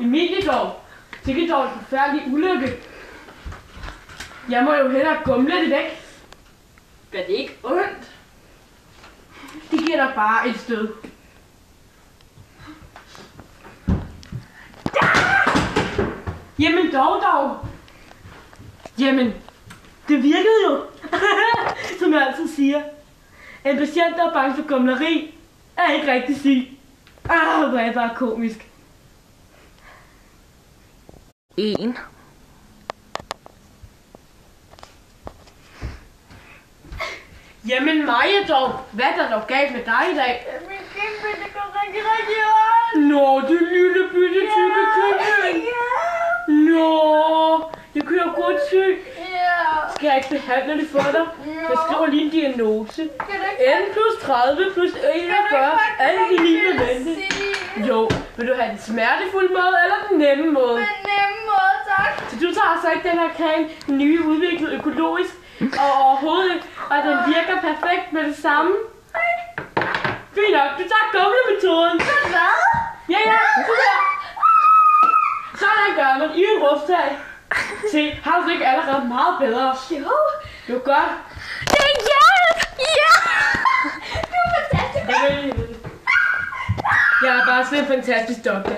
Emilie dog. Det er dog en forfærdelig ulykke. Jeg må jo hellere gumle det væk. Gør det ikke ondt? Det giver dig bare et stød. Jamen dog. Jamen, det virkede jo. Som jeg altid siger. En patient, der er bange for gumleri, er ikke rigtig syg. Hvor er det bare komisk. 1. Jamen Maja dog, hvad er der dog galt med dig i dag? Min kæmpe, det går rigtig ondt. Nå, du lille bitte tykke kylling. Nå, det kører godt syg. Ja. Skal jeg ikke behandle det for dig? Jeg skriver lige en diagnose. N plus 30 plus 41, alt i lige nødvendigt. Jo, vil du have den smertefulde måde eller den nemme måde? Den nemme måde, tak. Så du tager altså ikke den her creme, den nye udviklet økologisk, og overhovedet ikke, og den virker perfekt med det samme? Fint nok, du tager gumlemetoden. Hvad? Ja, så der. Sådan gør man i en ruftag. Se, har du ikke allerede meget bedre? Jo. Det er godt. Det er hjælp! Ja! Du er fantastisk. Jeg er bare sådan en fantastisk doktor.